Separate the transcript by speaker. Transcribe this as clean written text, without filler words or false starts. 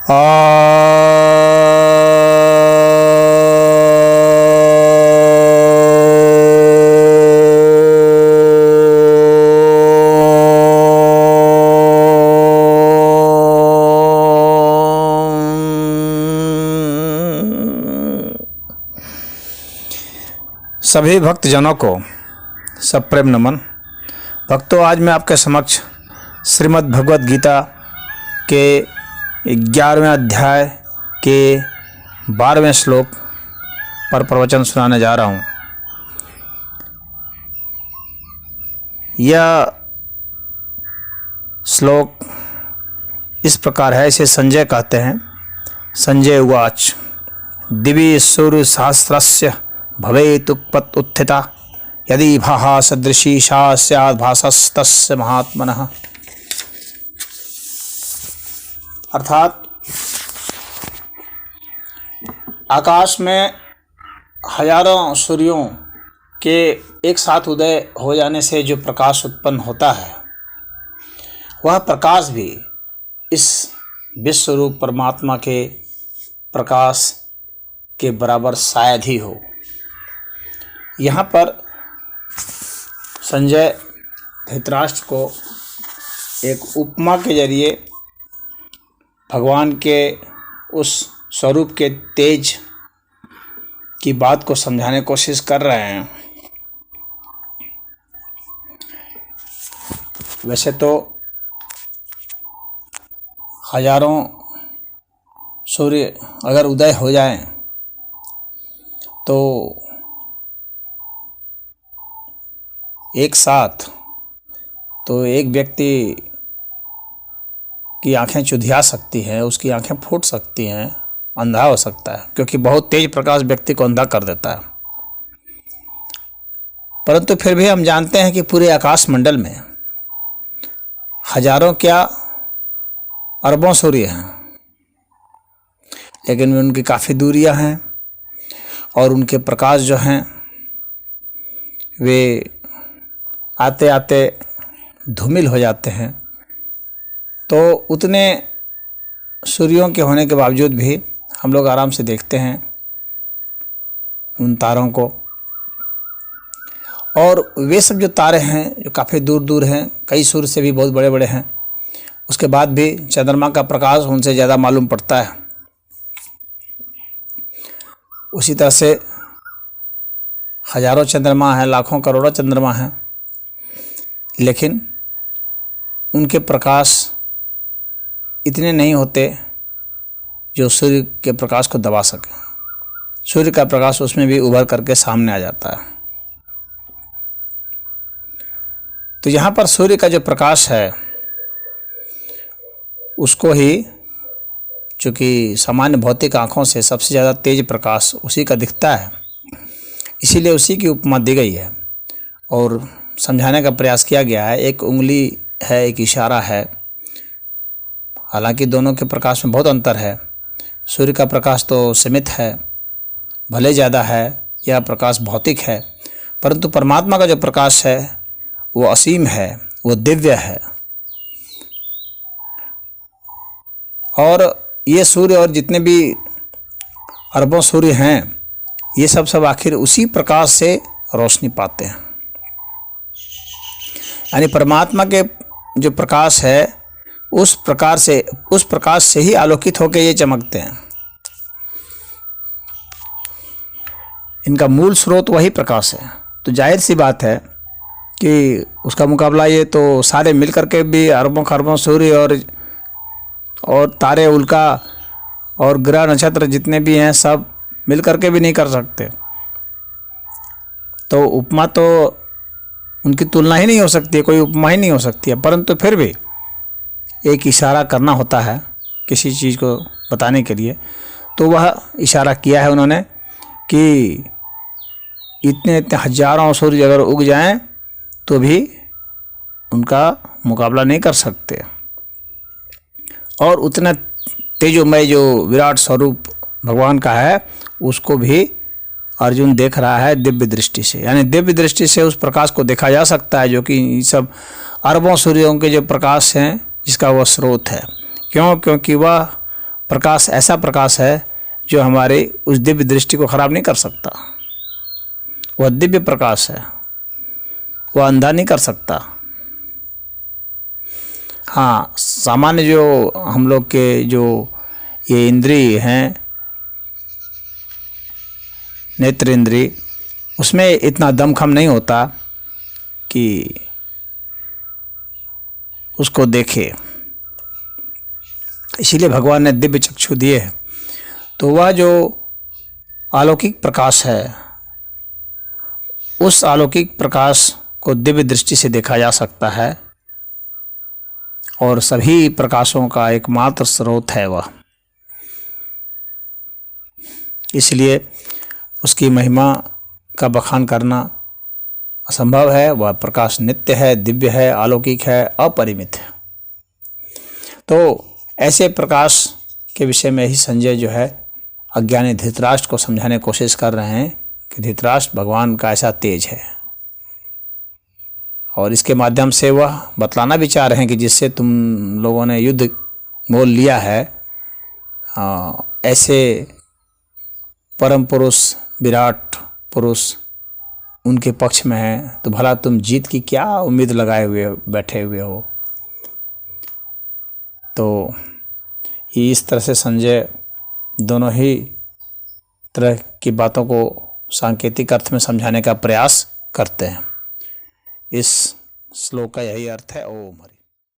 Speaker 1: सभी भक्तजनों को सब प्रेम नमन। भक्तों, आज मैं आपके समक्ष श्रीमद् भगवद गीता के 11वें अध्याय के 12वें श्लोक पर प्रवचन सुनाने जा रहा हूँ। यह श्लोक इस प्रकार है, इसे संजय कहते हैं। संजय उवाच दिवि सूर्य सहस्रस्य भवेतुत्पत् उत्थिता यदि भाः सदृशी सा स्याद् भासस्तस्य महात्मनः। अर्थात आकाश में हजारों सूर्यों के एक साथ उदय हो जाने से जो प्रकाश उत्पन्न होता है, वह प्रकाश भी इस विश्वरूप परमात्मा के प्रकाश के बराबर शायद ही हो। यहाँ पर संजय धृतराष्ट्र को एक उपमा के जरिए भगवान के उस स्वरूप के तेज की बात को समझाने की कोशिश कर रहे हैं। वैसे तो हजारों सूर्य अगर उदय हो जाएं तो एक साथ तो एक व्यक्ति की आंखें चुधिया सकती हैं, उसकी आंखें फूट सकती हैं, अंधा हो सकता है, क्योंकि बहुत तेज प्रकाश व्यक्ति को अंधा कर देता है। परंतु फिर भी हम जानते हैं कि पूरे आकाश मंडल में हजारों क्या अरबों सूर्य हैं, लेकिन उनकी काफ़ी दूरियां हैं और उनके प्रकाश जो हैं वे आते आते धूमिल हो जाते हैं। तो उतने सूर्यों के होने के बावजूद भी हम लोग आराम से देखते हैं उन तारों को। और वे सब जो तारे हैं जो काफ़ी दूर दूर हैं, कई सूर्य से भी बहुत बड़े बड़े हैं, उसके बाद भी चंद्रमा का प्रकाश उनसे ज़्यादा मालूम पड़ता है। उसी तरह से हजारों चंद्रमा हैं, लाखों करोड़ों चंद्रमा हैं, लेकिन उनके प्रकाश इतने नहीं होते जो सूर्य के प्रकाश को दबा सके। सूर्य का प्रकाश उसमें भी उभर करके सामने आ जाता है। तो यहाँ पर सूर्य का जो प्रकाश है उसको ही, चूँकि सामान्य भौतिक आँखों से सबसे ज़्यादा तेज प्रकाश उसी का दिखता है, इसीलिए उसी की उपमा दी गई है और समझाने का प्रयास किया गया है। एक उंगली है, एक इशारा है। हालांकि दोनों के प्रकाश में बहुत अंतर है। सूर्य का प्रकाश तो सीमित है, भले ज़्यादा है, यह प्रकाश भौतिक है, परंतु परमात्मा का जो प्रकाश है वो असीम है, वो दिव्य है। और ये सूर्य और जितने भी अरबों सूर्य हैं, ये सब आखिर उसी प्रकाश से रोशनी पाते हैं। यानी परमात्मा के जो प्रकाश है उस प्रकाश से ही आलोकित होकर ये चमकते हैं। इनका मूल स्रोत वही प्रकाश है। तो जाहिर सी बात है कि उसका मुकाबला ये तो सारे मिल करके भी अरबों खरबों सूर्य और तारे, उल्का और ग्रह नक्षत्र जितने भी हैं सब मिल करके भी नहीं कर सकते। तो उपमा तो उनकी तुलना ही नहीं हो सकती है, कोई उपमा ही नहीं हो सकती है। परंतु फिर भी एक इशारा करना होता है किसी चीज़ को बताने के लिए, तो वह इशारा किया है उन्होंने कि इतने इतने हजारों सूर्य अगर उग जाएं तो भी उनका मुकाबला नहीं कर सकते। और उतना तेजोमय जो विराट स्वरूप भगवान का है उसको भी अर्जुन देख रहा है दिव्य दृष्टि से। यानी दिव्य दृष्टि से उस प्रकाश को देखा जा सकता है जो कि सब अरबों सूर्यों के जो प्रकाश हैं जिसका वह स्रोत है। क्यों? क्योंकि वह प्रकाश ऐसा प्रकाश है जो हमारे उस दिव्य दृष्टि को खराब नहीं कर सकता। वह दिव्य प्रकाश है, वह अंधा नहीं कर सकता। हाँ, सामान्य जो हम लोग के जो ये इंद्रिय हैं, नेत्र इंद्रिय, उसमें इतना दमखम नहीं होता कि उसको देखे। इसीलिए भगवान ने दिव्य चक्षु दिए हैं। तो वह जो अलौकिक प्रकाश है, उस अलौकिक प्रकाश को दिव्य दृष्टि से देखा जा सकता है और सभी प्रकाशों का एकमात्र स्रोत है वह। इसलिए उसकी महिमा का बखान करना असंभव है। वह प्रकाश नित्य है, दिव्य है, अलौकिक है, अपरिमित है। तो ऐसे प्रकाश के विषय में ही संजय जो है अज्ञानी धृतराष्ट्र को समझाने की कोशिश कर रहे हैं कि धृतराष्ट्र भगवान का ऐसा तेज है, और इसके माध्यम से वह बतलाना भी चाह रहे हैं कि जिससे तुम लोगों ने युद्ध मोल लिया है, ऐसे परम पुरुष, विराट पुरुष उनके पक्ष में है, तो भला तुम जीत की क्या उम्मीद लगाए हुए बैठे हुए हो। तो इस तरह से संजय दोनों ही तरह की बातों को सांकेतिक अर्थ में समझाने का प्रयास करते हैं। इस श्लोक का यही अर्थ है। ओम हरि।